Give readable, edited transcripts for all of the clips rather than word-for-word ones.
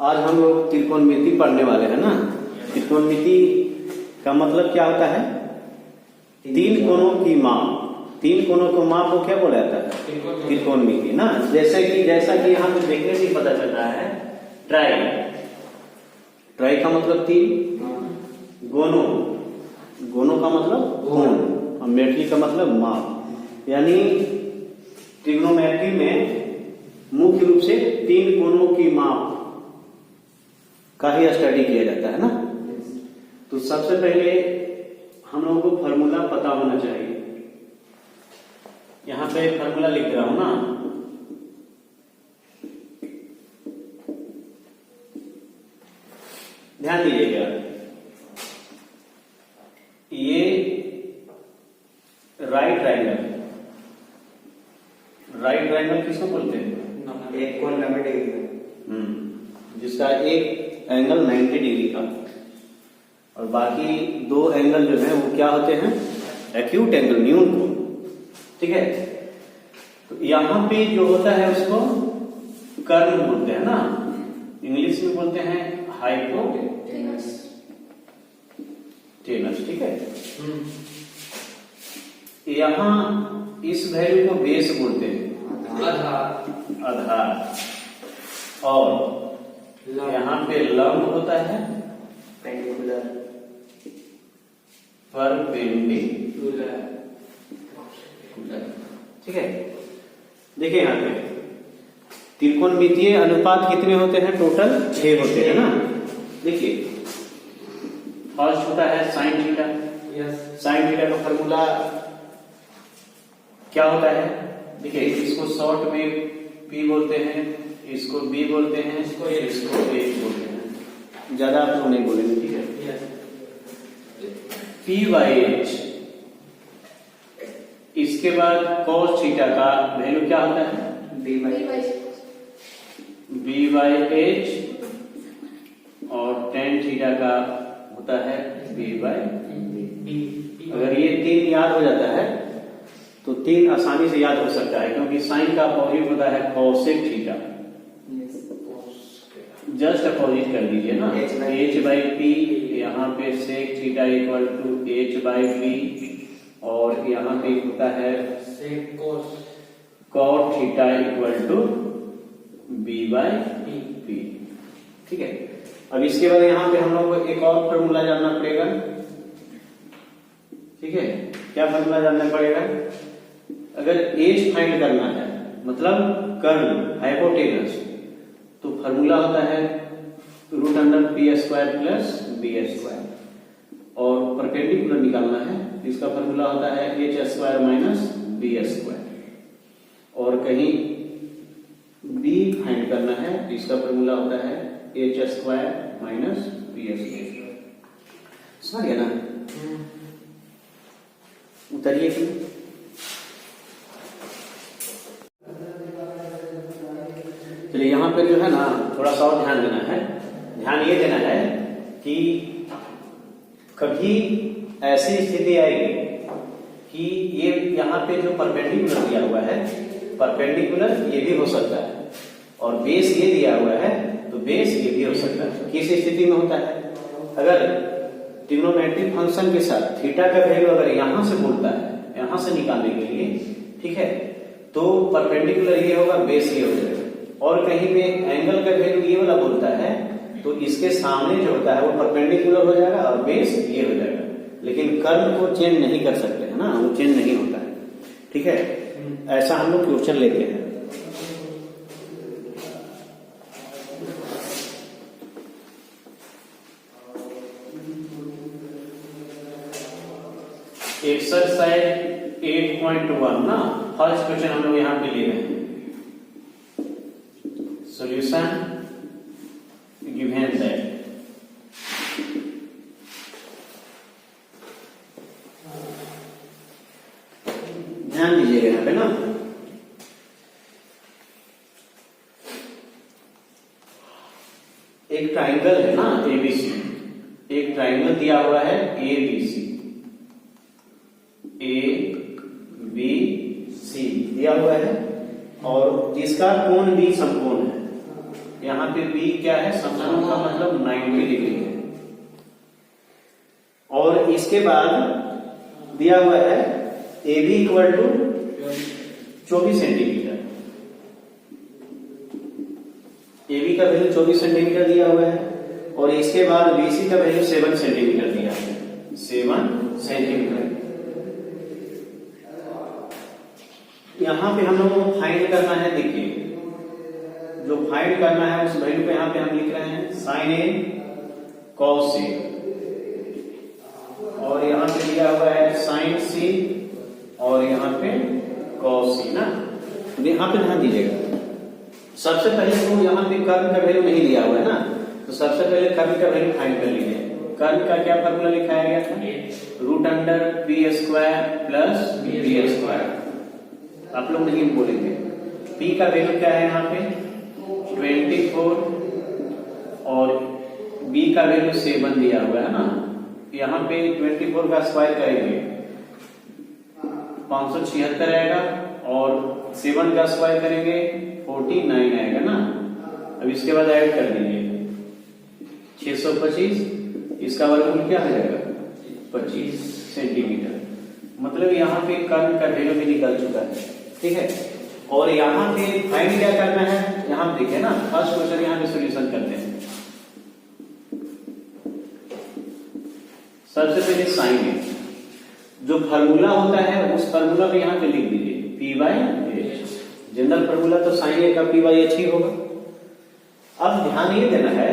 आज हम लोग त्रिकोणमिति पढ़ने वाले हैं ना। त्रिकोणमिति का मतलब क्या होता है? तीन कोणों की माप। तीन कोणों को माप को क्या बोला जाता है? त्रिकोणमिति ना। जैसा कि यहाँ पे देखने से पता चल रहा है, ट्राई, ट्राई का मतलब तीन, गोनो, गोनो का मतलब कोण, और मेट्री का मतलब माप। यानी ट्रिग्नोमेट्री में मुख्य रूप से तीन कोणों की माप का ही स्टडी किया जाता है ना। तो सबसे पहले हम लोगों को फॉर्मूला पता होना चाहिए। यहां पे फॉर्मूला लिख रहा हूं ना। ध्यान दीजिएगा, ये राइट ट्रायंगल, राइट ट्रायंगल किसको बोलते हैं? एक कोण 90 डिग्री का, जिसका एक एंगल 90 डिग्री का, और बाकी दो एंगल जो है वो क्या होते हैं? एक्यूट एंगल, न्यून कोण। ठीक है। तो यहां पे जो होता है उसको कर्व बोलते हैं ना। इंग्लिश में बोलते हैं हाइपोटेनस। ठीक है। यहां इस वैल्यू को बेस बोलते हैं, आधार। और यहाँ पे लंब होता है पेंडिकुलर, परपेंडिकुलर। ठीक है। देखिए यहाँ पे त्रिकोणमितीय अनुपात कितने होते हैं? टोटल 6 होते हैं ना। देखिए, फर्स्ट होता है साइन थीटा। साइन थीटा का फॉर्मूला क्या होता है? देखिए, इसको शॉर्ट में P बोलते हैं, इसको B बोलते हैं, इसको A बोलते हैं। ज्यादा आप लोग नहीं बोलेंगे, ठीक है। P/H। इसके बाद cos थीटा का वैल्यू क्या होता है? B/H। और tan थीटा का होता है B/B। अगर ये तीन याद हो जाता है तो तीन आसानी से याद हो सकता है, क्योंकि साइन का अपोजिट होता है cosec थीटा। जस्ट अपोजिट कर दीजिए ना, H/P। यहाँ पे sec theta equal to H/P, और यहाँ पे होता है cot theta equal to B/P। ठीक है। अब इसके बाद यहाँ पे हम लोग को एक और फॉर्मूला जानना पड़ेगा। ठीक है। क्या फॉर्मूला जानना पड़ेगा? अगर एज फाइंड करना है, मतलब कर्ण, हाइपोटेनस, तो फॉर्मूला होता है √p² प्लस b²। और परपेंडिकुलर निकालना है, इसका फॉर्मूला होता है h² माइनस b²। और कहीं b फाइंड करना है, इसका फॉर्मूला होता है h² माइनस b²। समझ गया ना? उतरिए फिर। चलिए, यहाँ पे जो है ना थोड़ा सा और ध्यान देना है। ध्यान ये देना है कि कभी ऐसी स्थिति आएगी कि ये यहाँ पे जो परपेंडिकुलर दिया हुआ है, परपेंडिकुलर ये भी हो सकता है, और बेस ये दिया हुआ है तो बेस ये भी हो सकता है। किस स्थिति में होता है? अगर ट्रिग्नोमेट्रिक फंक्शन के साथ थीटा का वैल्यू अगर यहां से बोलता है, यहां से निकालने के लिए, ठीक है, तो परपेंडिकुलर ये होगा, बेस ये हो जाएगा। और कहीं पे एंगल का वैल्यू ये वाला बोलता है तो इसके सामने जो होता है वो परपेंडिकुलर हो जाएगा और बेस ये हो जाएगा। लेकिन कर्व को चेंज नहीं कर सकते है ना, वो चेंज नहीं होता है। ठीक है। ऐसा हम लोग क्वेश्चन लेते हैं। एक्सरसाइज 8.1 ना, फर्स्ट क्वेश्चन हम लोग यहाँ पे ले रहे हैं। सॉल्यूशन गिवन दैट ध्यान दीजिएगा यहाँ पे ना। एक ट्राइंगल है ना ABC, एक ट्राइंगल दिया हुआ है ABC, ABC दिया हुआ है, और जिसका कोण भी समकोण है। यहाँ पे बी क्या है, समकोण का मतलब 90 डिग्री है। और इसके बाद दिया हुआ है A B equal to 24 centimetre. A B का वैल्यू 24 सेंटीमीटर दिया हुआ है और इसके बाद बीसी का वैल्यू 7 सेंटीमीटर दिया है, 7 सेंटीमीटर। यहां पे हम लोगों को फाइंड करना है, देखिए जो फाइंड करना है उस वैल्यू पे यहां पे हम लिख रहे हैं साइन ए कॉस ए, और यहां पे दिया हुआ है साइन सी और यहां पे कॉस सी ना। तो यहां पे ध्यान दीजिएगा, सबसे पहले तो यहां पे कर्व का वैल्यू नहीं दिया हुआ है ना, तो सबसे पहले कर्व का वैल्यू फाइंड कर लीजिए। कर्व का क्या फॉर्मूला लिखाया गया था, root under P square plus B square. आप लोग नहीं बोलेंगे। पी का वैल्यू क्या है यहाँ पे 24 और बी का वैल्यू 7 दिया हुआ है ना। यहाँ पे 24 का स्क्वायर करेंगे 576 आएगा और 7 का स्क्वायर करेंगे 49 आएगा ना। अब इसके बाद ऐड कर दीजिए 625, इसका वर्गमूल क्या हो जाएगा 25 सेंटीमीटर। मतलब यहाँ पे कर्व का वैल्यू भी निकल चुका है, ठीक है। और यहाँ पे फाइंड क्या करना है, यहाँ पे देखिए ना, फर्स्ट क्वेश्चन यहाँ पे सॉल्यूशन करते हैं। सबसे पहले साइन ए, जो फार्मूला होता है उस फार्मूला को यहाँ पे लिख दीजिए P by H. General formula तो साइन ए का पी बाई एच ही होगा। अब ध्यान ये देना है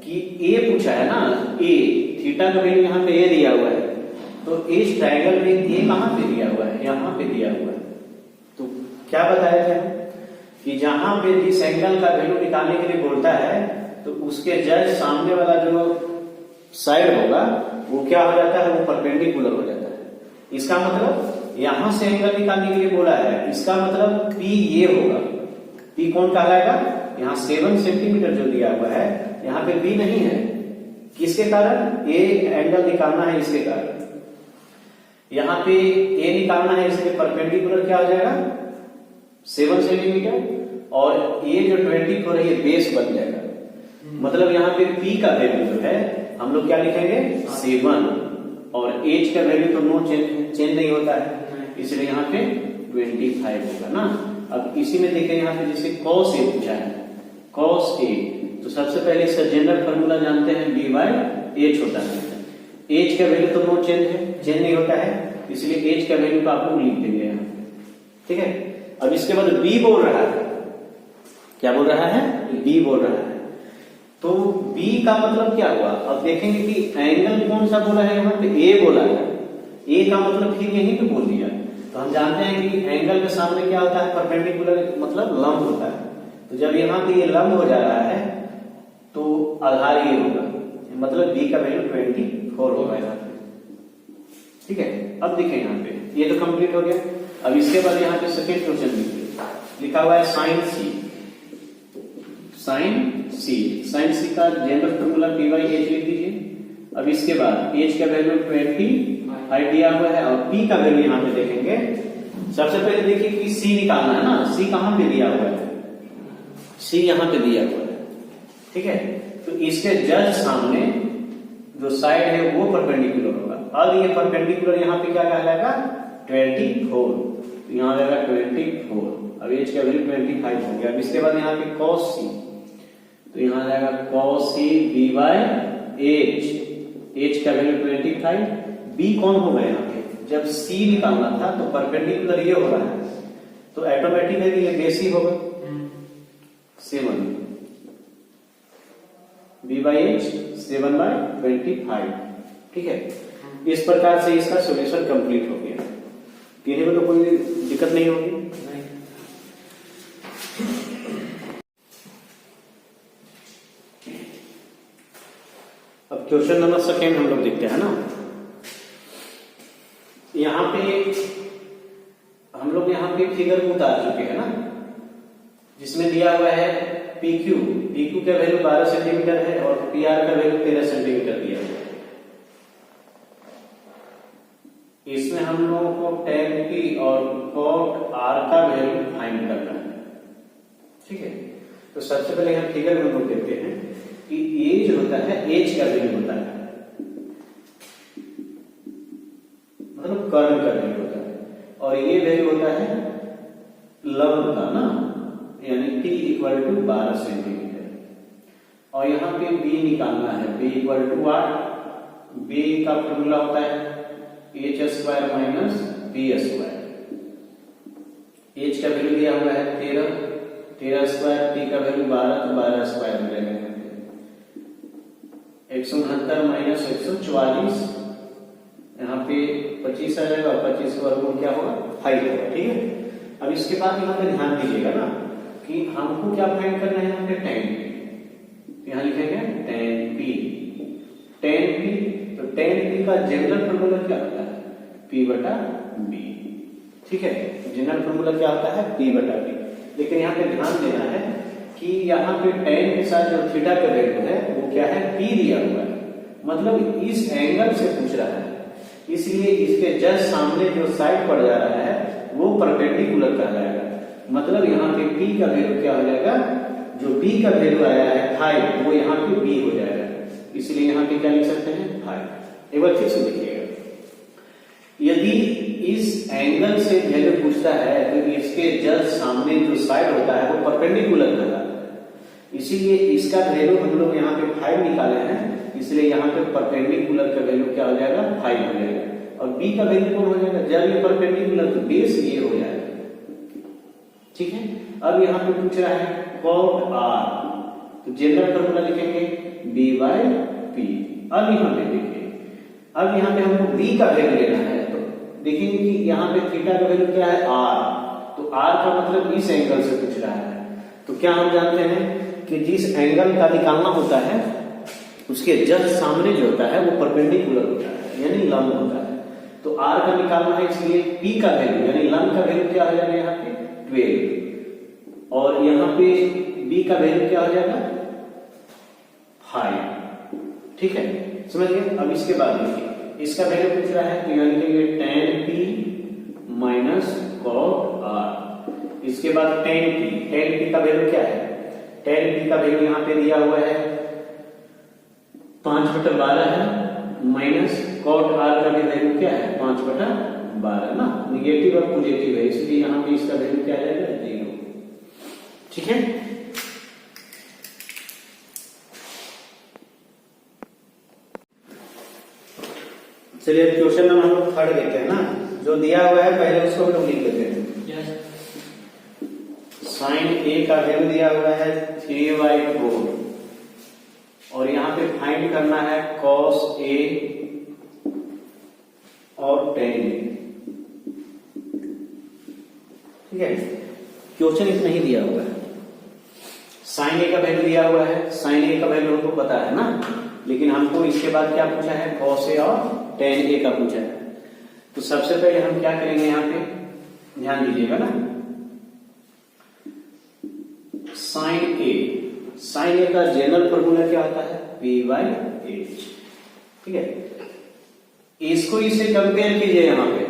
कि ए पूछा है ना, ए थीटा का वैल्यू यहाँ पे ए दिया हुआ है, तो इस ट्रायंगल में ए कहां पे दिया हुआ है, यहाँ पे दिया हुआ है। तो क्या बताया था कि जहां पे जिस एंगल का वैल्यू निकालने के लिए बोलता है तो उसके जस्ट सामने वाला जो साइड होगा वो क्या हो जाता है, वो परपेंडिकुलर हो जाता है। इसका मतलब यहां से एंगल निकालने के लिए बोला है, इसका मतलब पी ये होगा। पी कौन कहलाएगा, यहाँ 7 सेंटीमीटर जो दिया हुआ है, यहाँ पे बी नहीं है, किसके कारण, ए एंगल निकालना है इसके कारण। यहाँ पे ए निकालना है, इसके परपेंडिकुलर क्या हो जाएगा 7 सेंटीमीटर और ये जो 24 है ये बेस बन जाएगा। मतलब यहाँ पे पी का वैल्यू जो है हम लोग क्या लिखेंगे 7 और एच का वैल्यू तो नो चेंज नहीं होता है, इसलिए यहाँ पे 25 होगा ना। अब इसी में देखें यहाँ पे जैसे cos ए पूछा है, cos ए, तो सबसे पहले इसका जनरल फार्मूला जानते हैं बी बाई एच होता है। एच का वैल्यू तो नो चेंज है, चेंज नहीं होता है, इसलिए एच का वैल्यू को आप लोग लिख देंगे यहाँ, ठीक है। अब इसके बाद बी बोल रहा है, क्या बोल रहा है, बी बोल रहा है। तो बी का मतलब क्या हुआ, अब देखेंगे कि एंगल कौन सा बोला है, यहाँ पे ए बोला है, ए का मतलब फिर यहीं पे बोल दिया। तो हम जानते हैं कि एंगल के सामने क्या होता है, परपेंडिकुलर मतलब लंब होता है। तो जब यहाँ पे ये लंब हो जा रहा है तो आधार ये होगा, मतलब बी का वैल्यू 24 होगा यहाँ पे, ठीक है। अब देखें यहाँ पे ये तो कंप्लीट हो गया। अब इसके बाद यहाँ पे सेकेंड क्वेश्चन लिखिए, लिखा हुआ है साइन सी। साइन सी का general formula P by H लिख दीजिए। अब इसके बाद एच का वैल्यू 25 दिया हुआ है और पी का वैल्यू यहाँ पे देखेंगे। सबसे पहले देखिए कि सी निकालना है ना, सी कहां पे दिया हुआ है, सी यहाँ पे दिया हुआ है, ठीक है। तो इसके जस्ट सामने जो साइड है वो परपेंडिकुलर होगा। अब ये परपेंडिकुलर यहाँ पे क्या कहलाएगा 24, तो यहाँ आ जाएगा 24। अब एच का वैल्यू 25 हो गया। अब इसके बाद यहाँ पे cos सी, तो यहाँ आ जाएगा cos C B by H, H का वैल्यू 25। बी कौन होगा यहाँ पे, जब सी निकालना था तो परपेंडिकुलर ये हो रहा है, तो ऑटोमेटिकली ये बेस ही होगा 7 बी बाई एच 7/25, ठीक है। इस प्रकार से इसका सॉल्यूशन कंप्लीट हो गया। कहने में तो कोई दिक्कत नहीं होगी। अब क्वेश्चन नंबर सेकेंड हम लोग देखते हैं ना। यहाँ पे हम लोग यहाँ पे फिगर को उतार चुके हैं ना, जिसमें दिया हुआ है PQ का वैल्यू 12 सेंटीमीटर है और PR का वैल्यू 13 सेंटीमीटर दिया हुआ है। इसमें हम लोगों को tan P और cot R का वैल्यू फाइंड करना है, ठीक है। तो तो सबसे पहले हम फिगर में नोट देते हैं कि ये जो होता है एज का वैल्यू होता है, मतलब कर्ण का वैल्यू होता है, और ये वैल्यू होता है लंब का ना, यानी t इक्वल टू 12 सेंटीमीटर। और यहाँ पे b निकालना है, b equal to what, b का फॉर्मूला होता है h square minus b square. h का वैल्यू दिया हुआ है 13 स्क्वायर, t का वैल्यू 12, तो 12 स्क्वायर मिलेगा 169 माइनस 144, यहाँ पे 25 आ जाएगा, और 25 का वर्गमूल क्या होगा 5 होगा। ठीक है, अब इसके बाद यहाँ पे ध्यान दीजिएगा ना कि हमको क्या फाइंड करना है, यहाँ पे tan p, यहाँ लिखेंगे tan p, तो tan p का जनरल फॉर्मूला क्या होता है p बटा b। ठीक है, जनरल फॉर्मूला क्या होता है p बटा b। लेकिन यहाँ पे ध्यान देना है कि यहाँ पे tan के साथ जो थीटा का वैल्यू है वो क्या है p दिया हुआ है, मतलब इस एंगल से पूछ रहा है, इसलिए इसके जस्ट सामने जो साइड पड़ जा रहा है वो परपेंडिकुलर कहलाएगा। मतलब यहाँ पे p का वैल्यू क्या हो जाएगा, जो b का वैल्यू आया है 5, वो यहाँ पे b हो जाएगा, इसलिए यहाँ पे क्या लिख सकते हैं 5। एक बार फिर से देखिएगा, यदि इस एंगल से वैल्यू पूछता है तो इसके जस्ट सामने जो साइड होता है वो परपेंडिकुलर कहलाता है, इसीलिए इसका वैल्यू हम लोग यहाँ पे 5 निकाले हैं, इसलिए यहाँ पे परपेंडिकुलर का वैल्यू क्या हो जाएगा 5 हो जाएगा, और b का वैल्यू कौन हो जाएगा, जब ये परपेंडिकुलर तो बेस ये हो जाएगा। ठीक है, अब यहाँ पे पूछ रहा है cot r, तो जनरल फॉर्मूला लिखेंगे b बाय p। अब यहाँ पे देखिए, अब यहाँ पे हमको b का वैल्यू लेना है, तो देखेंगे कि यहाँ पे थीटा का वैल्यू क्या है r, तो r का मतलब इस एंगल से पूछ रहा है, तो क्या हम जानते हैं कि जिस एंगल का निकालना होता है उसके जस्ट सामने जो होता है वो परपेंडिकुलर होता है, यानी लंब होता है, तो r का निकालना है, इसलिए p का वैल्यू यानी लंब का वैल्यू क्या हो जाएगा यहाँ पे 12, और यहाँ पे b का वैल्यू क्या हो जाएगा 5। ठीक है, समझ गए। अब इसके बाद देखिए, इसका वैल्यू पूछ रहा है, तो यहाँ लिखेंगे tan p minus cot r। इसके बाद tan p का वैल्यू क्या है, tan p का वैल्यू यहाँ पे दिया हुआ है 5/12 है, माइनस cot r का भी वैल्यू क्या है 5/12 ना, निगेटिव और पॉजिटिव है, इसलिए यहाँ पे इसका वैल्यू क्या आ जाएगा 0। ठीक है, चलिए क्वेश्चन नंबर हम लोग थर्ड देखते हैं ना, जो दिया हुआ है पहले उसको हम लोग लिख लेते हैं। साइन a का वैल्यू दिया हुआ है 3/4, और यहाँ पे फाइंड करना है cos a और tan a। ठीक है, क्वेश्चन इतना ही दिया हुआ है, साइन a का वैल्यू दिया हुआ है, साइन a का वैल्यू हमको पता है ना, लेकिन हमको इसके बाद क्या पूछा है cos a और tan a का पूछा है। तो सबसे पहले हम क्या करेंगे, यहाँ पे ध्यान दीजिएगा ना, साइन a का जनरल फॉर्मूला क्या होता है p/h। ठीक है, इसको इससे कंपेयर कीजिए, यहाँ पे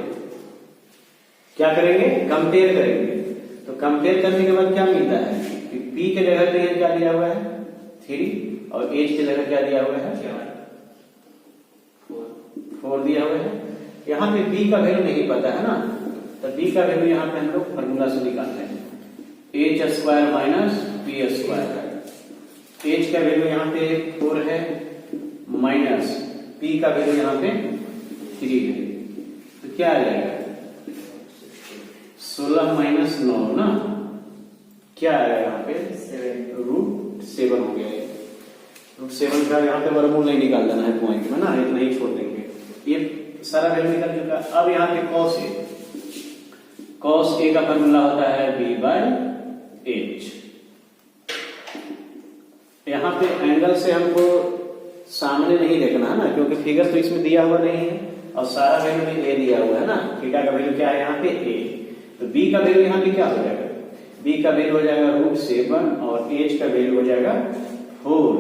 क्या करेंगे कंपेयर करेंगे, तो कंपेयर करने के बाद क्या मिलता है कि p के जगह पे क्या दिया हुआ है 3, और h की जगह क्या दिया हुआ है 4 दिया हुआ है। यहाँ पे b का वैल्यू नहीं पता है ना, तो b का वैल्यू यहाँ पे हम लोग फॉर्मूला से निकालते हैं h square minus p square. h का वैल्यू यहाँ पे 4 है, माइनस p का वैल्यू यहाँ पे 3 है, तो क्या आ जाएगा 16 माइनस 9 ना, क्या आएगा यहाँ पे √7 हो गया। √7 का यहाँ पे वर्गमूल नहीं निकाल देना है पॉइंट में ना, इतना ही छोड़ देंगे, ये सारा वैल्यू निकल चुका। अब यहाँ पे cos a का फॉर्मूला होता है b/h। यहाँ पे एंगल से हमको सामने नहीं देखना है ना, क्योंकि फिगर तो इसमें दिया हुआ नहीं है, और सारा वैल्यू में a दिया हुआ है ना, थीटा का वैल्यू क्या है यहाँ पे a, तो b का वैल्यू यहाँ पे क्या हो जाएगा, b का वैल्यू हो जाएगा √7, और h का वैल्यू हो जाएगा 4,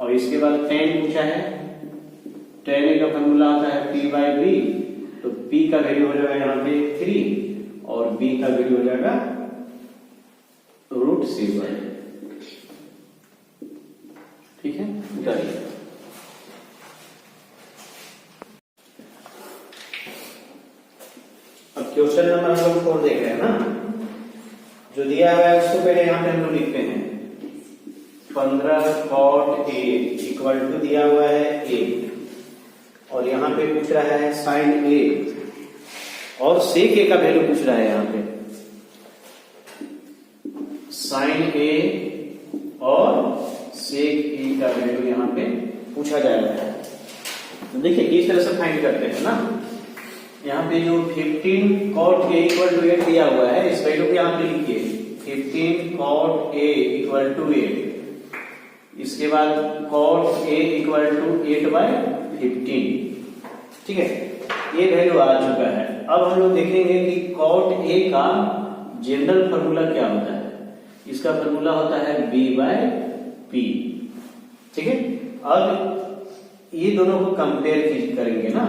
और इसके बाद tan पूछा है, tan a का फॉर्मूला आता है p/b, तो p का वैल्यू हो जाएगा यहाँ पे 3, और b का वैल्यू हो जाएगा √7। क्वेश्चन नंबर हम लोग 4 देख रहे हैं ना। जो दिया हुआ है उसको पहले यहाँ पे हम लोग लिखते हैं 15 cot A इक्वल टू दिया हुआ है A, और यहाँ पे पूछ रहा है sin A और sec A का वैल्यू पूछ रहा है। यहाँ पे sin A और sec A का वैल्यू यहाँ पे पूछा जा रहा है। तो देखिए किस तरह से फाइंड करते हैं ना। यहाँ पे जो 15 cot A इक्वल टू 8 दिया हुआ है, इस वैल्यू को यहाँ पे लिखिए 15 cot A इक्वल टू 8। इसके बाद cot A इक्वल टू 8/15। ठीक है, ये वैल्यू आ चुका है। अब हम लोग देखेंगे कि cot A का जनरल फॉर्मूला क्या होता है। इसका फॉर्मूला होता है B/P। ठीक है, अब ये दोनों को कंपेयर करेंगे ना।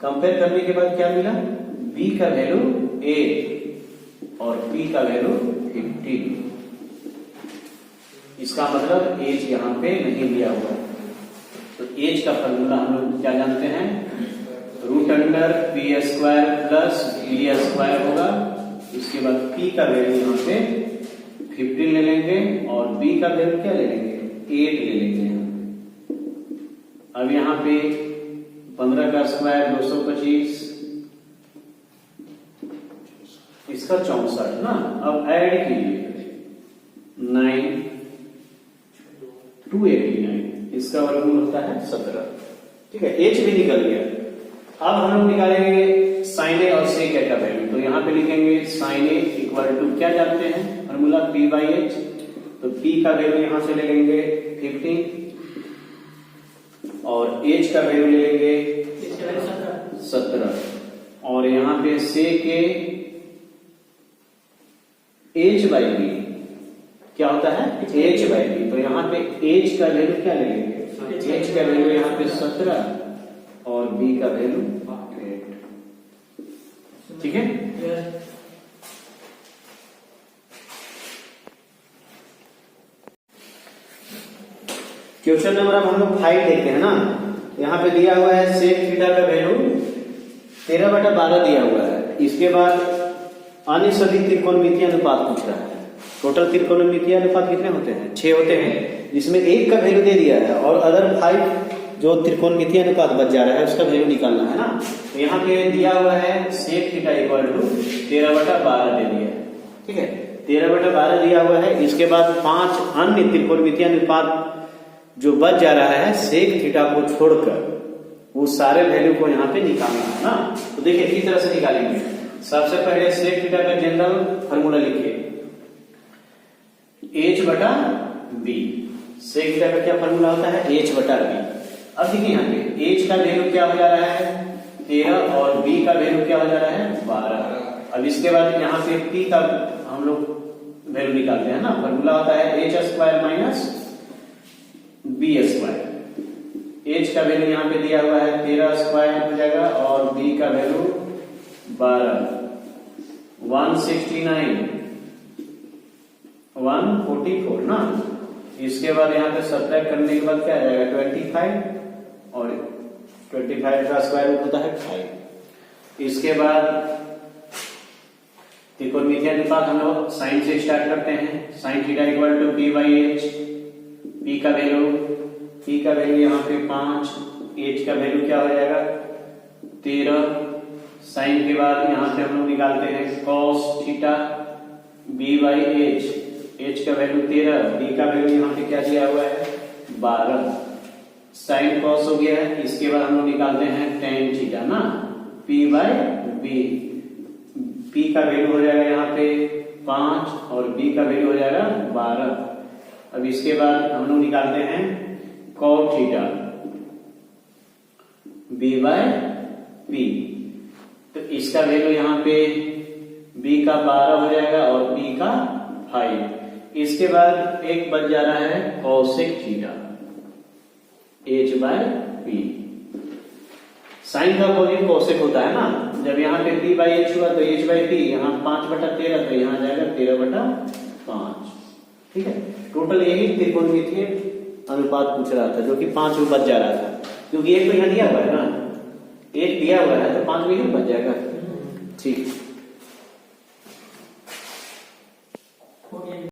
कंपेयर करने के बाद क्या मिला, B का वैल्यू 8 और P का वैल्यू 15। इसका मतलब एज यहाँ पे नहीं दिया हुआ। तो एज का फॉर्मूला हम लोग क्या जानते हैं, √π² प्लस B² होगा। इसके बाद P का वैल्यू यहाँ पे 15 ले लेंगे और B का वैल्यू क्या ले लेंगे, 8 ले लेंगे। अब यहाँ पे 15 का स्क्वायर 225, इसका 64 ना। अब ऐड कीजिए 9 289, इसका वर्गमूल होता है 17। ठीक है, एच भी निकल गया। अब हम लोग निकालेंगे sin A और sec A का वैल्यू। तो यहाँ पे लिखेंगे sin A इक्वल टू क्या जानते हैं फॉर्मूला P/H। तो P का वैल्यू यहाँ से ले लेंगे 15 और H का वैल्यू ले लेंगे 17 और यहाँ पे sec A H/B क्या होता है, H/B। तो यहाँ पे H का वैल्यू क्या ले लेंगे, H का वैल्यू यहाँ पे 17 और B का वैल्यू 8। ठीक है, क्वेश्चन नंबर अब हम लोग 5 देखते हैं ना। यहाँ पे दिया हुआ है sec थीटा का वैल्यू 13/12 दिया हुआ है। इसके बाद अन्य सभी त्रिकोणमितीय अनुपात पूछ रहा है। टोटल त्रिकोणमितीय अनुपात कितने होते हैं, 6 होते हैं, जिसमें 1 का वैल्यू दे दिया है और अदर 5 जो त्रिकोणमितीय अनुपात बच जा रहा है उसका वैल्यू निकालना है ना। तो यहाँ पे दिया हुआ है sec थीटा इक्वल टू 13/12 दे दिया है। ठीक है, 13/12 दिया हुआ है। इसके बाद 5 अन्य त्रिकोणमितीय अनुपात जो बच जा रहा है sec थीटा को छोड़कर, वो सारे वैल्यू को यहाँ पे निकालना है ना। तो देखिए किस तरह से निकालेंगे। सबसे पहले sec थीटा का जनरल फॉर्मूला लिखिए H/B। sec थीटा का क्या फॉर्मूला होता है, H/B। अब देखिए यहाँ पे H का वैल्यू क्या हो जा रहा है 13 और B का वैल्यू क्या हो जा रहा है 12। अब इसके बाद यहाँ पे P का हम लोग वैल्यू निकालते हैं ना। फॉर्मूला होता है H² - B²। H का वैल्यू यहाँ पे दिया हुआ है 13² हो जाएगा और B का वैल्यू 12, 169 144 ना। इसके बाद यहाँ पे सब्ट्रैक्ट करने के बाद क्या आ जाएगा 25 और 25 का स्क्वायर रूट होता है 5। इसके बाद त्रिकोणमितीय अनुपात हम लोग साइन से स्टार्ट करते हैं। sin theta equal to P/H। P का वैल्यू यहाँ पे 5, H का वैल्यू क्या हो जाएगा 13। साइन के बाद यहाँ पे हम लोग निकालते हैं cos थीटा B/H। H का वैल्यू 13, B का वैल्यू यहाँ पे क्या दिया हुआ है 12। साइन cos हो गया है। इसके बाद हम लोग निकालते हैं tan थीटा ना P/B। P का वैल्यू हो जाएगा यहाँ पे 5 और B का वैल्यू हो जाएगा 12। अब इसके बाद हम लोग निकालते हैं cot थीटा B/P। तो इसका वैल्यू यहाँ पे B का 12 हो जाएगा और P का 5। इसके बाद एक बच जा रहा है cosec थीटा H/P। साइन का अपोजिट cosec होता है ना। जब यहाँ पे P/H हुआ तो H/P, यहाँ 5/13 तो यहाँ जाएगा 13/5। ठीक है, टोटल यही त्रिकोणमितीय अनुपात पूछ रहा था जो कि 5 में बच जा रहा था, क्योंकि एक तो यहाँ दिया हुआ है ना, एक दिया हुआ है तो 5 में ही बच जाएगा। ठीक।